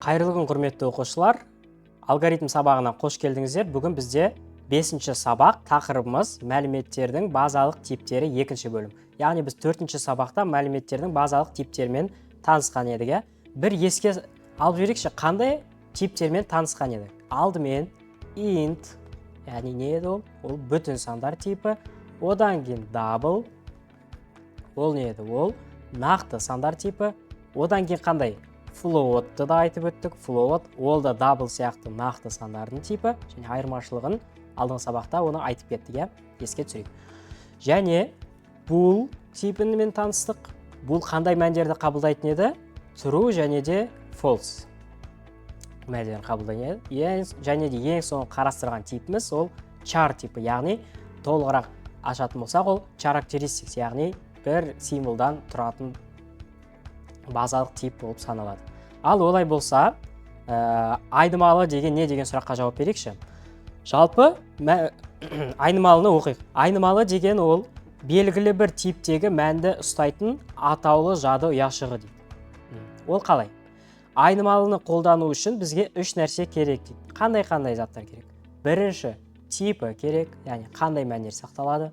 Қайырлы күн құрметті оқушылар. Алгоритм сабағына қош келдіңіздер. Бүгін бізде 5-ші сабақ, тақырыбымыз мәліметтердің базалық типтері 2-ші бөлім. Яғни біз 4-ші сабақта мәліметтердің базалық типтермен танысқан едік. Бір еске алып жіберейікші, қандай типтермен танысқан едік? Алдымен int, яғни не еді ол? Ол бүтін сандар типі. Одан кейін double, ол не еді? Ол нақты сандар типі. Одан кейін қандай? Float'ты да айтып өттік. Float, ол да double сияқты нақты сандардың типі. Және айырмашылығын алдыңғы сабақта оны айтып кеттік, еске түсірейік. Және bool типімен таныстық. Bool қандай мәндерді қабылдайтын еді? True және де false мәндерін қабылдайтын еді. Және де ең соңғы қарастырған типіміз ол char типі, яғни толығырақ ашатын болсақ, ол characteristics, яғни бір символдан тұратын базалық тип болып саналады. Ал олай болса, айнымалы деген не деген сұраққа жауап берейікші. Жалпы айнымалыны оқиық. Айнымалы деген ол белгілі бір типтегі мәнді ұстайтын атаулы жады ұяшығы дейді. Ол қалай? Айнымалыны қолдану үшін бізге 3 нәрсе керек дейді. Қандай заттар керек? Бірінші типі керек, яғни қандай мәндер сақталады.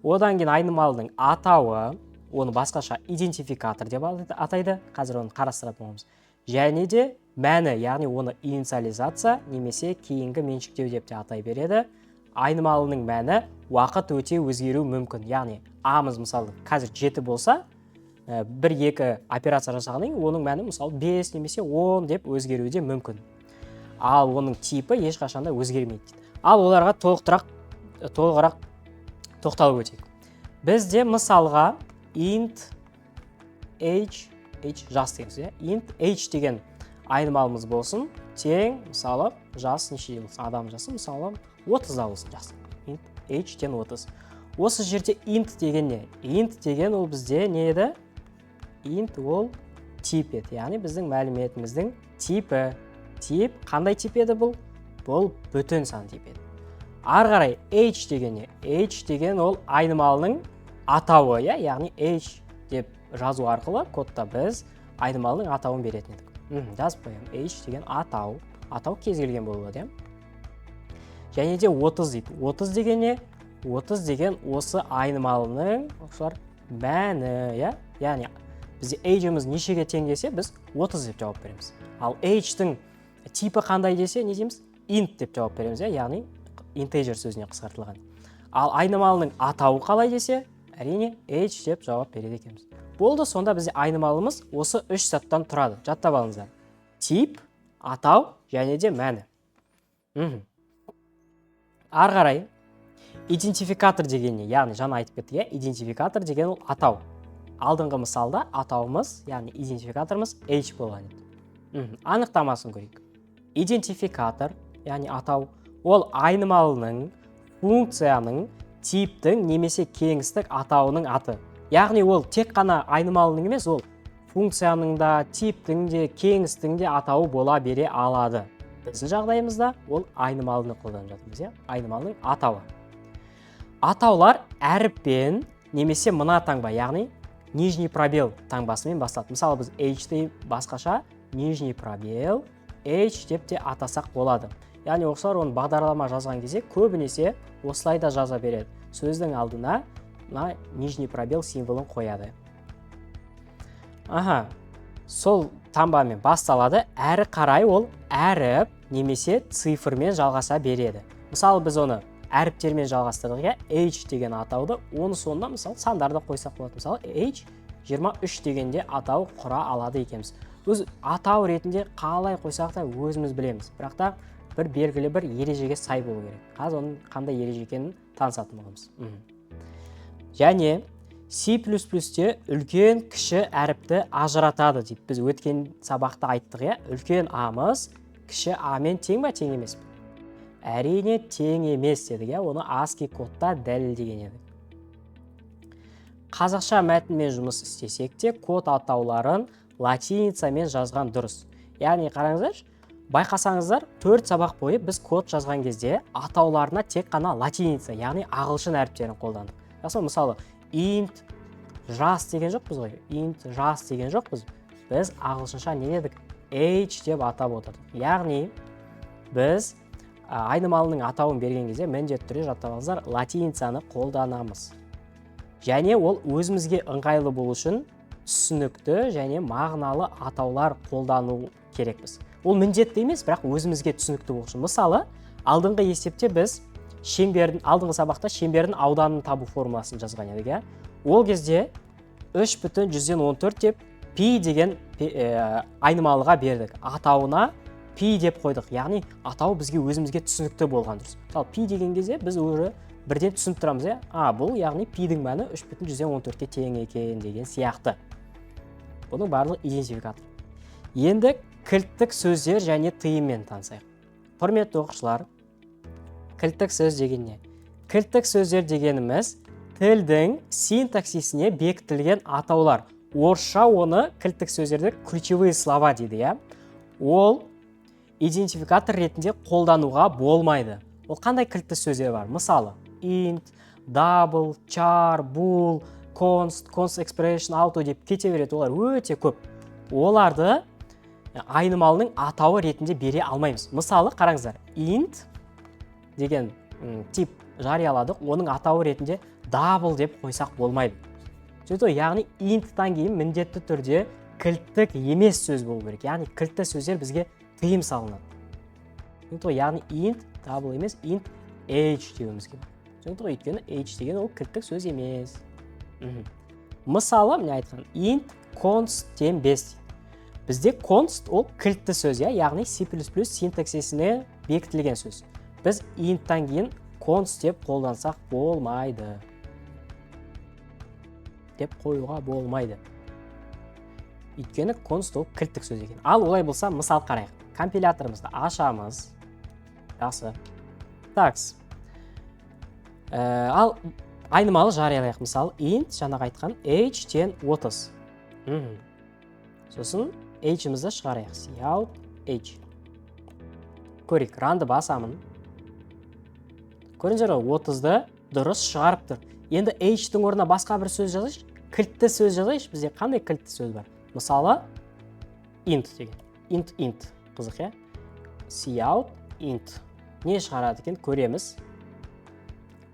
Одан кейін айнымалының атауы, оны басқаша идентификатор деп атайды. Қазір оны қарастыратын боламыз. Және де мәні, яғни оны инициализация немесе кейінгі меншіктеу деп те атай береді. Айнымалының мәні уақыт өте өзгеру мүмкін. Яғни А-мыз мысалы қазір 7 болса, 1-2 операция жасағаннан кейін оның мәні мысалы 5 немесе 10 деп өзгеруі де мүмкін. Ал оның типі ешқашанда өзгермейді. Ал оларға толығырақ тоқталып өтейік. Бізде мысалға int age жас дегенбіз, int age деген айнымалымыз болсын, тең мысалы жас неше болсын, адам жасы мысалы 30-да болсын жас. Int age тен 30. Осы жерде int деген не? Int деген ол бізде не еді? Int ол тип еді, яғни біздің мәліметіміздің типі. Тип қандай тип еді бұл? Бұл бүтін сан тип еді. Ары қарай age деген не? Age деген ол айнымалының атауы, яғни age деп жазу арқылы кодта біз айнымалының атауын беретін едік. Жазып қоямын. Age деген атау. Атау кез келген болады. Және де 30 дейді. 30 деген не? 30 деген осы айнымалының мәні, яғни бізде age'іміз нешеге тең десе, біз 30 деп жауап береміз. Ал age'тің типі қандай десе, не дейміз? Int деп жауап береміз, яғни integer сөзіне қысқартылған. Ал айнымалының атауы қалай десе, әрине age деп жауап береді екенбіз. Болды, сонда бізде айнымалымыз осы 3 заттан тұрады. Жаттап алыңыздар. Тип, атау және де мәні. Ары қарай идентификатор деген не? Яғни жаңа айтып кеттік, идентификатор деген ол атау. Алдыңғы мысалда атауымыз, яғни идентификаторымыз age болған еді. Анықтамасын көрейік. Идентификатор, яғни атау, ол айнымалының, функцияның, типтің немесе кеңістік атауының аты. Яғни ол тек қана айнымалының емес, ол функцияның да, типтің де, кеңістіктің де атауы бола бере алады. Біздің жағдайымызда ол айнымалыны қолданып жатырмыз, айнымалының атауы. Атаулар әріппен немесе мына таңба, яғни нижний пробел таңбасымен басталады. Мысалы біз age-ді басқаша нижний пробел age деп те атасақ болады. Яғни оқушылар оны бағдарлама жазған кезде көбінесе осылай да жаза береді. Сөздің алдына нижний пробел символын қояды. Сол таңбамен басталады, әрі қарай ол әріп немесе цифрмен жалғаса береді. Мысалы біз оны әріптермен жалғастырдық, age деген атауды, оны соңына мысалы сандарды қойсақ болады. Мысалы age 23 дегенде атау құра алады екенбіз. Өз атау ретінде қалай қойсақ та өзіміз білеміз. Бірақ та бір белгілі бір ережеге сай болу керек. Қазір оның қандай ереже екенін танысатын боламыз. Және C++-те үлкен кіші әріпті ажыратады дейді. Біз өткен сабақта айттық, үлкен А-мыз кіші А-мен тең ба, тең емес пе? Әрине тең емес дедік, оны ASCII кодта дәлелдеген едік. Қазақша мәтінмен жұмыс істесек те код атауларын латиницамен жазған дұрыс. Яғни қараңыздар, байқасаңыздар, 4 сабақ бойы біз код жазған кезде атауларына тек қана латиница, яғни ағылшын әріптерін қолдандық. Мысалы, int жас деген жоқпыз ғой. Int жас деген жоқпыз. Біз ағылшынша не дедік? h деп атап отырдық. Яғни біз айнымалының атауын берген кезде міндетті түрде жаттап алыңыздар, латиницаны қолданамыз. Және ол өзімізге ыңғайлы болу үшін түсінікті және мағыналы атаулар қолдану керекпіз. Ол міндетті емес, бірақ өзімізге түсінікті болу үшін. Мысалы, алдыңғы есепте біз алдыңғы сабақта шеңбердің ауданын табу формуласын жазған едік. Ол кезде 3,114 деп пи деген айнымалыға бердік. Атауына пи деп қойдық. Яғни атауы бізге өзімізге түсінікті болған дұрыс. Мысалы, пи деген кезде біз уже бірден түсініп тұрамыз. Бұл яғни пидің мәні 3,114-ке тең екен деген сияқты. Бұның барлығы идентификатор. Енді кілттік сөздер және тыйыммен танысайық. Құрметті оқушылар, кілттік сөз деген не? Кілттік сөздер дегеніміз тілдің синтаксисіне бекітілген атаулар. Орысша оны кілттік сөздерді ключевые слова дейді. Ол идентификатор ретінде қолдануға болмайды. Ол қандай кілтті сөздер бар? Мысалы, int, double, char, bool, const expression, auto деп кете береді. Олар өте көп. Оларды айнымалының атауы ретінде бере алмаймыз. Мысалы, қараңыздар, int деген тип жарияладық, оның атауы ретінде double деп қойсақ болмайды. Яғни int-тан кейін міндетті түрде кілттік емес сөз болу керек. Яғни кілтті сөздер бізге тыйым салынады. Яғни int double емес, int h деуіміз керек. Өйткені h деген ол кілттік сөз емес. Мысалы, міне айтқан int const 5. Бізде const ол кілтті сөз, яғни C++ синтаксисіне бекітілген сөз. Біз int-тан кейін const деп қолдансақ болмайды. Деп қоюға болмайды. Өйткені const ол кілттік сөз екен. Ал олай болса, мысал қарайық. Компиляторымызды ашамыз. Жақсы. Такс. Ал айнымалы жариялайық. Мысалы, int жаңағы айтқан h тен 30. Сосын h-імізді шығарайық. Cout h. Көрейік, ранды басамын. Көріңіздер, 30-ды дұрыс шығарып тұр. Енді h-тің орнына басқа бір сөз жазайшы. Кілтті сөз жазайшы. Бізде қандай кілтті сөз бар? Мысалы, int деген. Int. Қызық, Cout int. Не шығарады екен? Көреміз.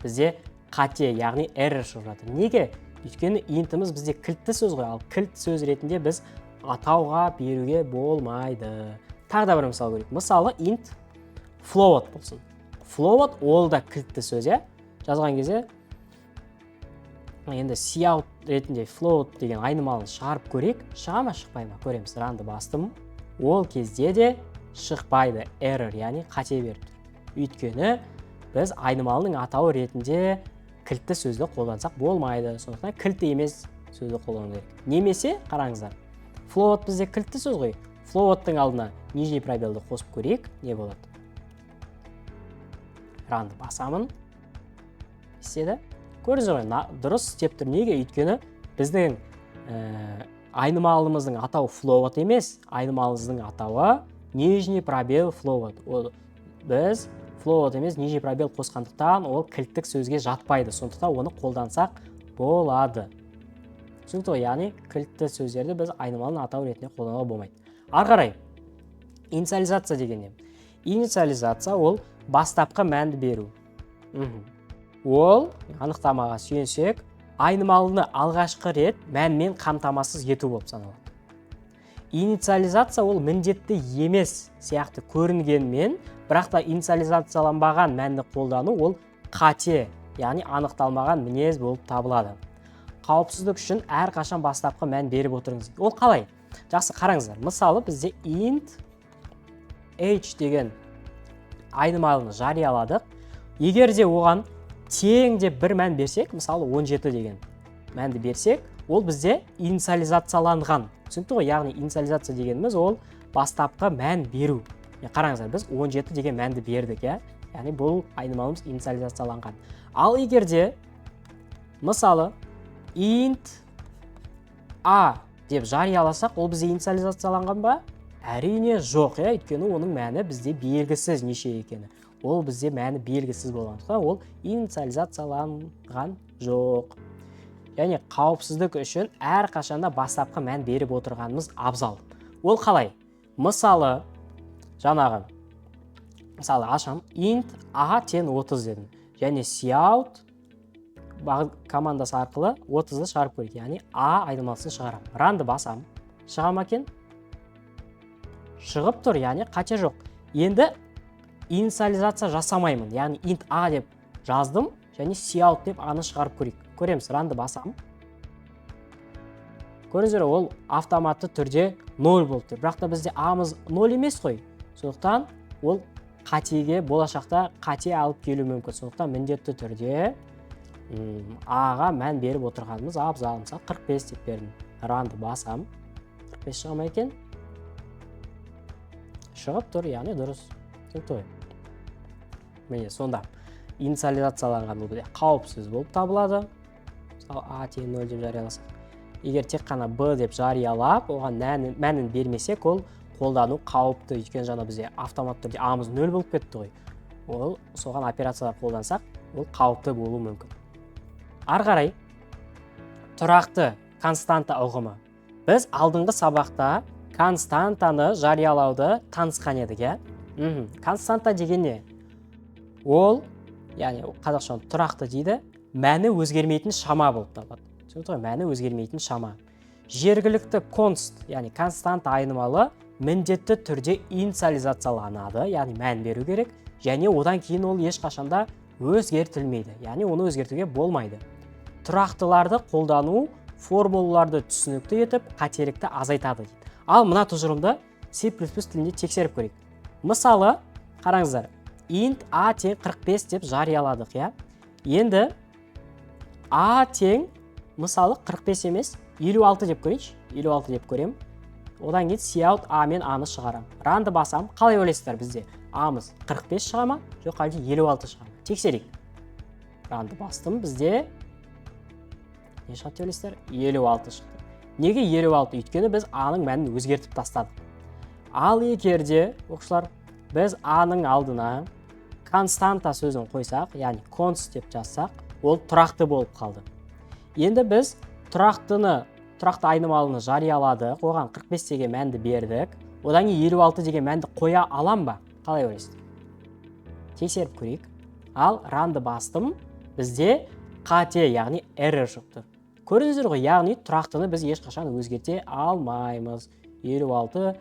Бізде қате, яғни error шығарады. Неге? Өйткені int-іміз бізде кілтті сөз ғой. Ал кілтті сөз ретінде біз атауға беруге болмайды. Тағы да бір мысал көрейік. Мысалы, int float болсын. Float ол да кілтті сөз, жазған кезде енді cout ретінде float деген айнымалын шығарып көрейік. Шыға ма, шықпай ма? Көреміз. Ранды бастым. Ол кезде де шықпайды. Error, яғни қате берді. Өйткені біз айнымалының атауы ретінде кілтті сөзді қолдансақ болмайды. Сондықтан кілтті емес сөзді қолдану керек. Немесе, қараңыздар, float бізде кілтті сөз ғой. Float-тың алдына нижний пробелді қосып көрейік. Не болады? Ранды басамын. Істеді. Көріңіздер ғой, дұрыс істеп тұр. Неге? Өйткені біздің айнымалымыздың атауы float емес, айнымалымыздың атауы нижний пробел float. Біз float емес, нижний пробел қосқандықтан ол кілттік сөзге жатпайды. Сондықтан оны қолдансақ болады. Түсінікті, яғни кілтті сөздерді біз айнымалының атауы ретінде қолдануға болмайды. Ары қарай, инициализация деген не? Инициализация ол бастапқы мәнді беру. Ол анықтамаға сүйенсек, айнымалыны алғашқы рет мәнмен қамтамасыз ету болып саналады. Инициализация ол міндетті емес сияқты көрінгенмен, бірақ та инициализацияланбаған мәнді қолдану ол қате, яғни анықталмаған мінез болып табылады. Қауіпсіздік үшін әрқашан бастапқы мән беріп отырыңыз. Ол қалай? Жақсы, қараңыздар. Мысалы, бізде int h деген айнымалыны жарияладық. Егер де оған тең деп бір мән берсек, мысалы 17 деген мәнді берсек, ол бізде инициализацияланған. Түсінікті ғой, яғни инициализация дегеніміз ол бастапқы мән беру. Қараңыздар, біз 17 деген мәнді бердік, яғни бұл айнымалымыз инициализацияланған. Ал егерде, мысалы, int a деп жарияласақ, ол бізде инициализацияланған ба? Әрине жоқ, өйткені оның мәні бізде белгісіз неше екені. Ол бізде мәні белгісіз болғандықтан ол инициализацияланған жоқ. Яғни қауіпсіздік үшін әрқашанда бастапқы мән беріп отырғанымыз абзал. Ол қалай? мысалы ашам int a тең 30 дедім. Және cout командасы арқылы 30-ды шығарып көрейік. Яғни a айнымалысын шығарам. Ранды басам. Шыға ма екен? Шығып тұр, яғни қате жоқ. Енді инициализация жасамаймын. Яғни int a деп жаздым, және cout деп аны шығарып көрейік. Көреміз, ранды басам. Көріңіздер, ол автоматты түрде 0 болып тұр. Бірақ та бізде a-мыз 0 емес қой. Сондықтан ол қатеге болашақта қате алып келу мүмкін. Сондықтан міндетті түрде a-ға мән беріп отырғанымыз абзал. Мысалы 45 деп бердім. Ранды басам. 45 шыға ма екен? Шығып тұр, яғни дұрыс. Міне, сонда инициализацияланған бұл қауіпсіз болып табылады. Мысалы a тең 0 деп жарияласақ. Егер тек қана b деп жариялап, оған мәнін бермесек, ол қолдану қауіпті. Өйткені жаңа бізде автомат түрде a-мыз 0 болып кетті ғой. Ол соған операциялар қолдансақ, ол қауіпті болуы мүмкін. Ары қарай тұрақты константа ұғымы. Біз алдыңғы сабақта константаны жариялауды танысқан едік, иә? Константа деген не? Ол, яғни қазақша тұрақты дейді, мәні өзгермейтін шама болып табылады. Мәні өзгермейтін шама. Жергілікті конст, яғни константа айнымалы міндетті түрде инициализацияланады, яғни мән беру керек, және одан кейін ол ешқашанда өзгертілмейді, яғни оны өзгертуге болмайды. Тұрақтыларды қолдану формулаларды түсінікті етіп, қателікті азайтады. Ал мына тұжырымды C++ тілінде тексеріп көрейік. Мысалы, қараңыздар, int a тең 45 деп жарияладық, иә? Енді a тең мысалы 45 емес, 56 деп көрейінші. 56 деп көрем. Одан кейін cout a мен a-ны шығарам. Ранды басам. Қалай ойлайсыздар бізде? a-мыз 45 шыға ма? Жоқ, әлде 56 шыға ма? Тексерейік. Ранды бастым. Бізде не шығады ойлайсыздар? 56 шықты. Неге 56? Өйткені біз a-ның мәнін өзгертіп тастадық. Ал егерде, оқушылар, біз a-ның алдына константа сөзін қойсақ, яғни const деп жазсақ, ол тұрақты болып қалды. Енді біз тұрақты айнымалыны жарияладық, оған 45 деген мәнді бердік, одан кейін 56 деген мәнді қоя алам ба? Қалай ойлайсыздар? Тексеріп көрейік. Ал ранды бастым, бізде қате, яғни error шықты. Көріңіздер ғой, яғни тұрақтыны біз ешқашан өзгерте алмаймыз. 56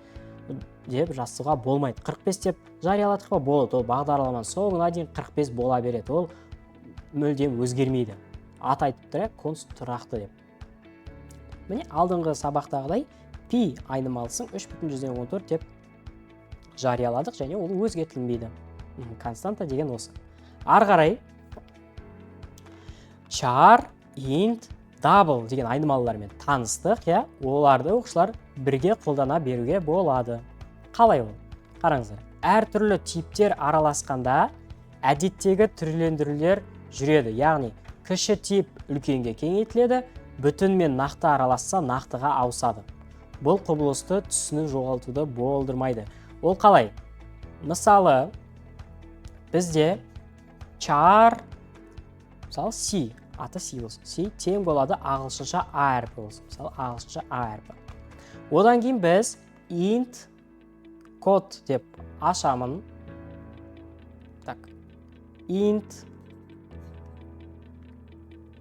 деп жазуға болмайды. 45 деп жарияладық па? Болады. Ол бағдарламаның соңына дейін 45 бола береді. Ол мүлдем өзгермейді. Ат айтып тұр, конст тұрақты деп. Міне алдыңғы сабақтағыдай пи айнымалысын 3,14 деп жарияладық, және ол өзгертілмейді. Константа деген осы. Ары қарай char, int, double деген айнымалылармен таныстық, иә? Оларды оқушылар бірге қолдана беруге болады. Қалай ол? Қараңыздар. Әртүрлі типтер араласқанда әдеттегі түрлендірулер жүреді. Яғни кіші тип үлкенге кеңейтіледі, бүтін мен нақты араласса нақтыға ауысады. Бұл құбылысты түсіну жоғалтуды болдырмайды. Ол қалай? Мысалы, бізде char, мысалы C, аты C болсын. C тең болады ағылшынша A әрпі болсын. Мысалы, ағылшынша A әрпі. Одан кейін біз int код деп ашамын. Так, int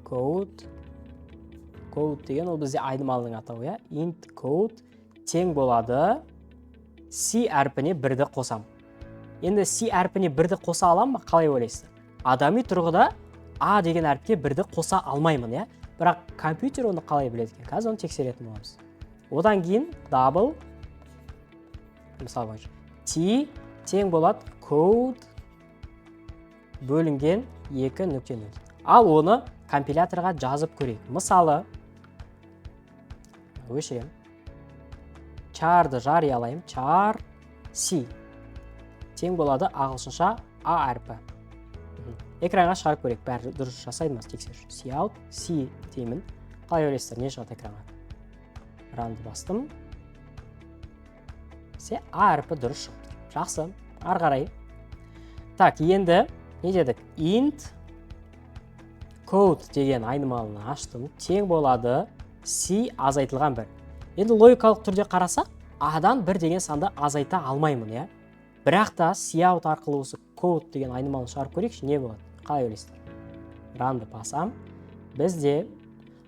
code деген ол бізде айнымалының атауы, иә? Int code тең болады C әрпіне 1-ді қосам. Енді C әрпіне 1-ді қоса алам ба? Қалай ойлайсыздар? Адами тұрғыда A деген әріпке 1-ді қоса алмаймын, иә? Бірақ компьютер оны қалай біледі екен? Қазір оны тексеретін боламыз. Одан кейін double, мысалы T тең болады code бөлінген 2.0. Ал оны компиляторға жазып көрейік. Мысалы, өшірем. Char'ды жариялайым. Char C тең болады ағылшынша A әрпі. Экранға шығарып көрейік. Бәрі дұрыс жасайды ма? Тексерші. Cout C деймін. Қалай ойлайсыздар? Не шығады экранға? Ранды бастым. A әрпі дұрыс шықты. Жақсы. Ары қарай. Так, енді не дедік? Int code деген айнымалыны аштым. Тең болады C азайтылған 1. Енді логикалық түрде қарасақ, адан 1 деген санды азайта алмаймын, иә. Бірақ та cout арқылы осы code деген айнымалыны шығарып көрейікші, не болады? Қалай ойлайсыздар? Ранды басам, бізде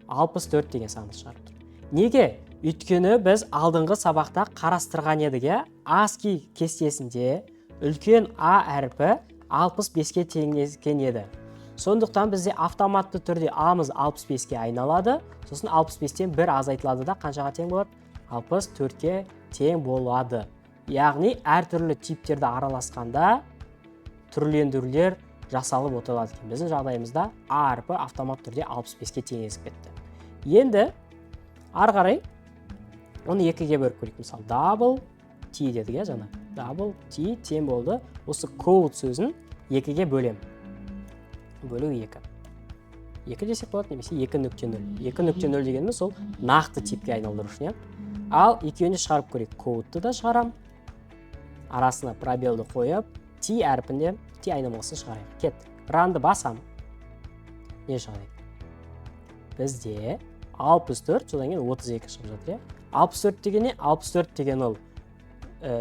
64 деген санды шығарып тұр. Неге? Өйткені біз алдыңғы сабақта қарастырған едік, иә. ASCII кестесінде үлкен А әрпі 65-ке теңескен еді. Сондықтан бізде автоматты түрде A'мыз 65-ке айналады, сосын 65-тен 1 азайтылады да қаншаға тең болады? 64-ке тең болады. Яғни әртүрлі типтерді араласқанда түрлендірулер жасалып отырады екен. Біздің жағдайымызда А әрпі автомат түрде 65-ке теңесіп кетті. Енді ары қарай оны 2-ге бөліп көрейік. Мысалы, double T дедік, иә, жаңа. Double T тең болды. Осы code сөзін 2-ге бөлем. Бөлу 2. 2 десек болады, немесе 2.0. 2.0 дегеніміз сол нақты типке айналдыру үшін, иә. Ал екеуіне шығарып көрейік. Code'ты да шығарам. Арасына пробелді қойып, T әрпінде T айнымалысын шығарайық. Кеттік. Ранды басам. Не шығарайық? Бізде 64, содан кейін 32 шығып жатыр, иә. 64 дегенне 64 деген ол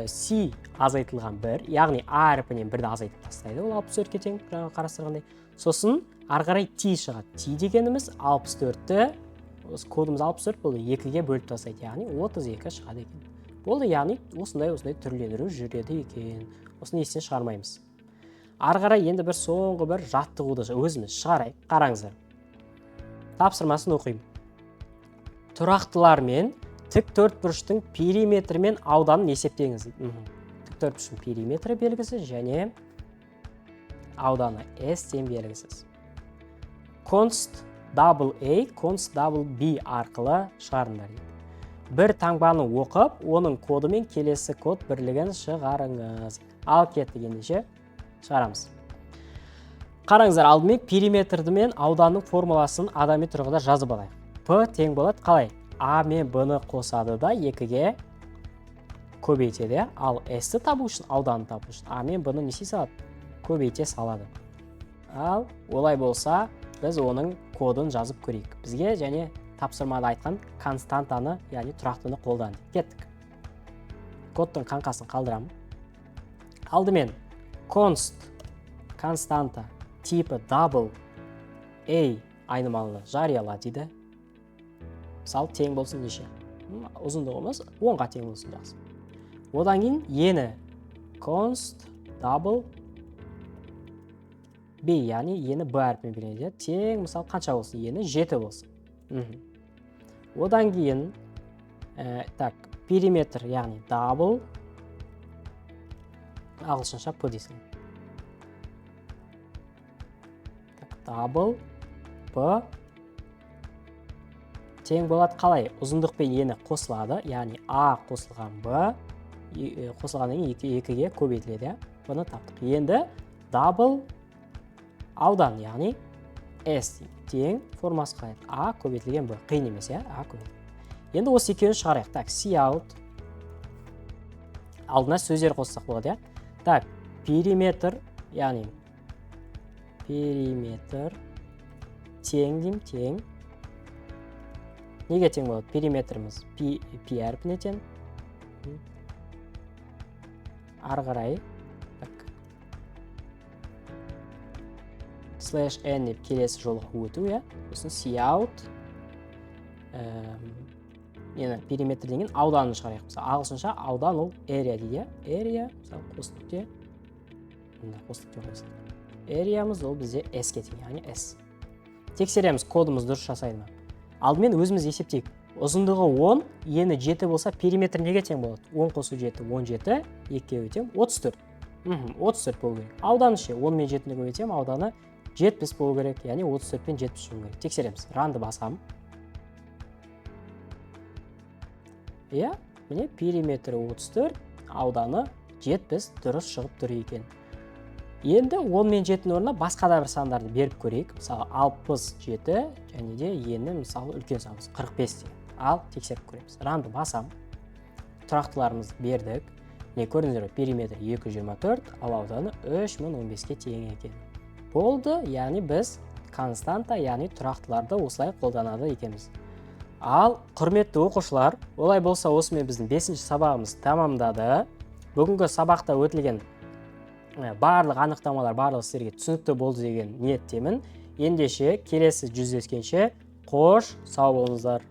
C азайтылған 1, яғни А әрпінен 1-ді азайтып тастайды, ол 64-ке тең жаңа қарастырғандай. Сосын ары қарай T шығады. T дегеніміз 64-ті, кодымыз 64 болды, 2-ге бөліп тастайды, яғни 32 шығады екен. Болды, яғни осындай түрлендіру жүреді екен. Осыны естен шығармаймыз. Ары қарай енді бір соңғы бір жаттығуды өзіміз шығарайық. Қараңыздар. Тапсырмасын оқимын. Тұрақтылар мен тік төртбұрыштың периметрі мен ауданын есептеңіз. Тік төртбұрыштың периметрі белгісі және ауданы S тең белгісіз. Const double A, const double B арқылы шығарыңдар. Бір таңбаны оқып, оның коды мен келесі код бірлігін шығарыңыз. Ал кеттік ендеше шығарамыз. Қараңыздар, алдымен периметрді мен ауданның формуласын адами тұрғыда жазып алайық. P тең болады қалай? А мен Б-ны қосады да 2-ге көбейтеді. Ал S-ті табу үшін, ауданын табу үшін А мен Б-ны несі салады? Көбейте салады. Ал олай болса, біз оның кодын жазып көрейік. Бізге және тапсырмада айтқан константаны, яғни тұрақтыны қолданды. Кеттік. Кодтың қаңқасын қалдырамын. Алдымен const константа типі double A айнымалыны жарияла дейді. Мысалы, тең болсын неше? Ұзындығымыз 10-ға тең болсын жақсы. Одан кейін ені const double B, яғни ені Б әрпімен береді. Тең, мысалы, қанша болсын? Ені 7 болсын. Одан кейін периметр, яғни double ағылшынша P дейсің. Double P тең болады қалай? Ұзындықпен ені қосылады, яғни А қосылған Б қосылғаннан кейін 2-ге көбейтіледі. Бұны таптық. Енді double аудан, яғни S тең формасы қалайды. А көбейтілген Б. Қиын емес, иә? А көбейтілген. Енді осы екеуін шығарайық. Так, cout. Алдына сөздер қоссақ болады, иә? Так, периметр, яғни периметр тең дейм, тең. Неге тең болады? Периметріміз P әрпіне тең. Ары қарай. Slash n деп келесі жолы өту, иә? Сосын cout. Ені периметр деген ауданын шығарайық. Мысалы, ағылшынша аудан ол area дейді, иә? Area, мысалы, қосылықте. Қосылықте қосылық. Ареямыз ол бізде S-ке тең, яғни S. Тексереміз, кодымыз дұрыс жасайды ма? Алдымен өзіміз есептейік. Ұзындығы 10, ені 7 болса, периметр неге тең болады? 10 қосу 7, 17, 2-ге өтем, 34. 34 болу керек. Ауданы ше, 10 мен 7-ні көбейтем, ауданы 70 болу керек, яғни 34 пен 70 болу керек. Тексереміз. Ранды басам. Иә, міне периметрі 34, ауданы 70 дұрыс шығып тұр екен. Енді 10 мен 7-ні орнына басқа да бір сандарды беріп көрейік. Мысалы, 67 және де ені мысалы үлкен санымыз 45 деген. Ал тексеріп көреміз. Ранды басам. Тұрақтыларымыз бердік. Не көрдіңіздер, периметр 224, ал ауданы 3015-ке тең екен. Болды, яғни біз константа, яғни тұрақтыларды осылай қолданады екенбіз. Ал құрметті оқушылар, олай болса осымен біздің 5-ші сабағымыз тамамдады. Бүгінгі сабақта өтілген барлық анықтамалар барлық сіздерге түсінікті болды деген ниеттемін. Ендеше келесі жүздескенше қош, сау болыңыздар.